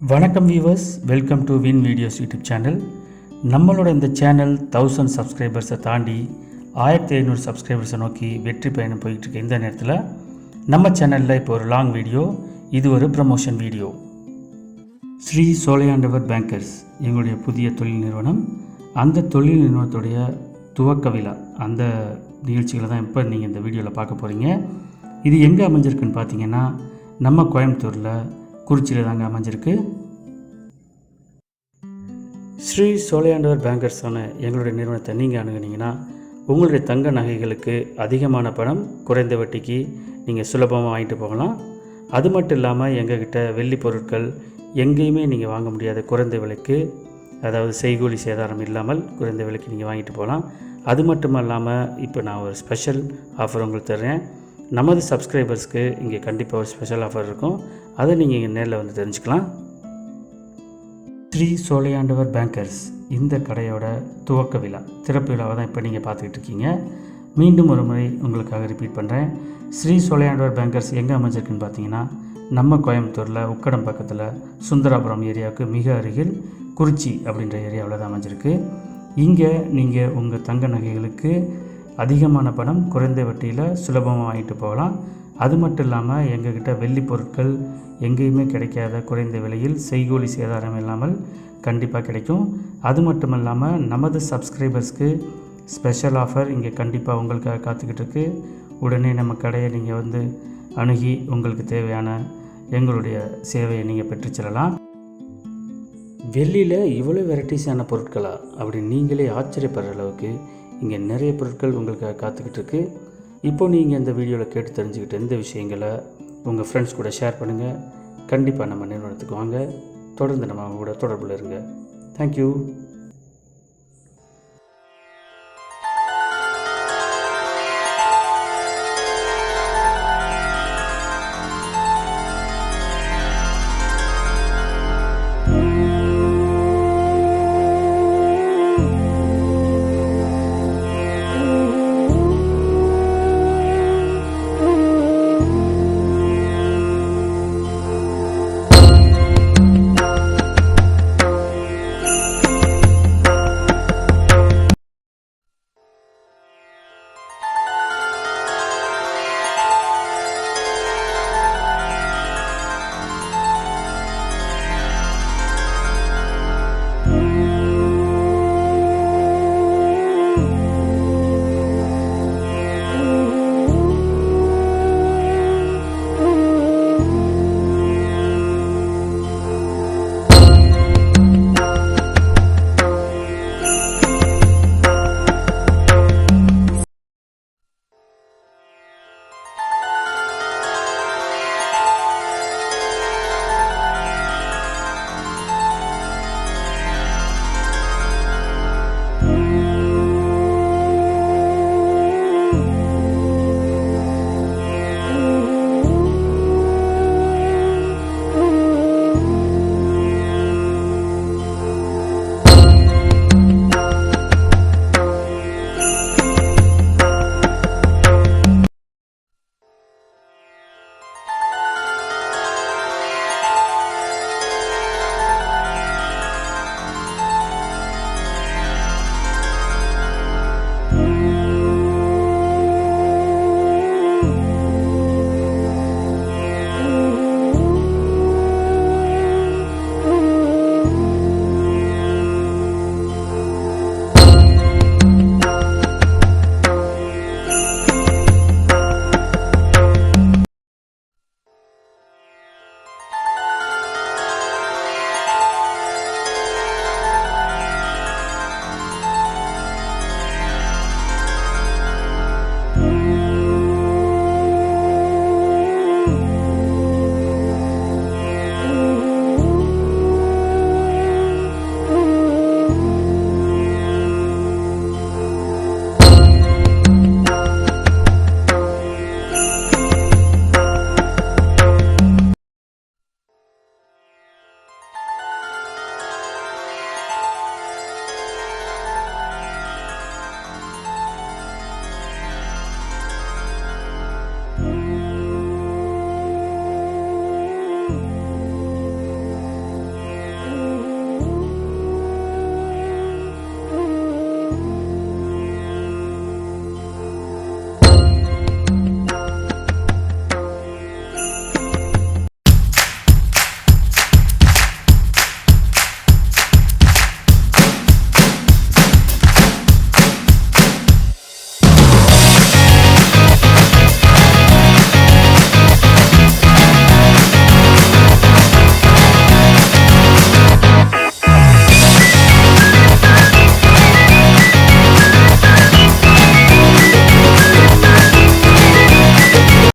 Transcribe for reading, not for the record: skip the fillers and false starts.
வணக்கம் viewers, welcome to win videos YouTube channel. நம்மளோட இந்த சேனல் 1000 சப்ஸ்கிரைபர்ஸை தாண்டி 1500 சப்ஸ்கிரைபர்ஸை நோக்கி வெற்றி பயணம் போயிட்டுருக்கு. இந்த நேரத்தில் நம்ம சேனலில் இப்போ ஒரு லாங் வீடியோ, இது ஒரு ப்ரமோஷன் வீடியோ. ஸ்ரீ சோலையாண்டவர் பேங்கர்ஸ் எங்களுடைய புதிய தொழில் நிறுவனம். அந்த தொழில் நிறுவனத்துடைய துவக்க விழா, அந்த நிகழ்ச்சிகளை தான் இப்போ நீங்கள் இந்த வீடியோவில் பார்க்க போகிறீங்க. இது எங்கே அமைஞ்சிருக்குன்னு பார்த்தீங்கன்னா, நம்ம கோயம்புத்தூரில் குறிச்சியில் தாங்க அமைஞ்சிருக்கு. ஸ்ரீ சோலையாண்டவர் பேங்கர்ஸான எங்களுடைய நிறுவனத்தை நீங்கள் அணுகுனீங்கன்னா உங்களுடைய தங்க நகைகளுக்கு அதிகமான பணம் குறைந்த வட்டிக்கு நீங்கள் சுலபமாக வாங்கிட்டு போகலாம். அது மட்டும் இல்லாமல் எங்ககிட்ட வெள்ளி பொருட்கள் எங்கேயுமே நீங்கள் வாங்க முடியாத குறைந்த விலைக்கு, அதாவது செய்கூலி சேதாரம் இல்லாமல் குறைந்த விலைக்கு நீங்கள் வாங்கிட்டு போகலாம். அது மட்டும் இல்லாமல் இப்போ நான் ஒரு ஸ்பெஷல் ஆஃபர் உங்களுக்கு தர்றேன். நமது சப்ஸ்கிரைபர்ஸ்க்கு இங்கே கண்டிப்பாக ஒரு ஸ்பெஷல் ஆஃபர் இருக்கும். அதை நீங்கள் இங்கே நேரில் வந்து தெரிஞ்சுக்கலாம். ஸ்ரீ சோலையாண்டவர் பேங்கர்ஸ் இந்த கடையோட துவக்க விழா, திறப்பு விழாவை தான் இப்போ நீங்கள் பார்த்துக்கிட்டு இருக்கீங்க. மீண்டும் ஒரு முறை உங்களுக்காக ரிப்பீட் பண்ணுறேன். ஸ்ரீ சோலையாண்டவர் பேங்கர்ஸ் எங்கே அமைஞ்சிருக்குன்னு பார்த்தீங்கன்னா, நம்ம கோயம்புத்தூரில் உக்கடம் பக்கத்தில் சுந்தராபுரம் ஏரியாவுக்கு மிக அருகில் குறிச்சி அப்படின்ற ஏரியாவில் தான் அமைஞ்சிருக்கு. இங்கே நீங்கள் உங்கள் தங்க நகைகளுக்கு அதிகமான பணம் குறைந்த வட்டியில் சுலபமாக வாங்கிட்டு போகலாம். அது மட்டும் இல்லாமல் எங்ககிட்ட வெள்ளி பொருட்கள் எங்கேயுமே கிடைக்காத குறைந்த விலையில் செய்கூலி சேதாரம் இல்லாமல் கண்டிப்பாக கிடைக்கும். அது மட்டும் இல்லாமல் நமது சப்ஸ்கிரைபர்ஸ்க்கு ஸ்பெஷல் ஆஃபர் இங்கே கண்டிப்பாக உங்களுக்காக காத்துக்கிட்டு இருக்கு. உடனே நம்ம கடையை நீங்கள் வந்து அணுகி உங்களுக்கு தேவையான எங்களுடைய சேவையை நீங்கள் பெற்றுச்செல்லலாம். வெள்ளியில் இவ்வளோ வெரைட்டிஸான பொருட்களா அப்படின்னு நீங்களே ஆச்சரியப்படுற அளவுக்கு இங்கே நிறைய பொருட்கள் உங்களுக்காக காத்துக்கிட்டு இருக்கு. இப்போ நீங்கள் இந்த வீடியோவில் கேட்டு தெரிஞ்சுக்கிட்ட இந்த விஷயங்களை உங்கள் ஃப்ரெண்ட்ஸ் கூட ஷேர் பண்ணுங்கள். கண்டிப்பாக நம்ம நிறுவனத்துக்கு வாங்க. தொடர்ந்து நம்ம கூட தொடர்பில் இருங்க. தேங்க்யூ.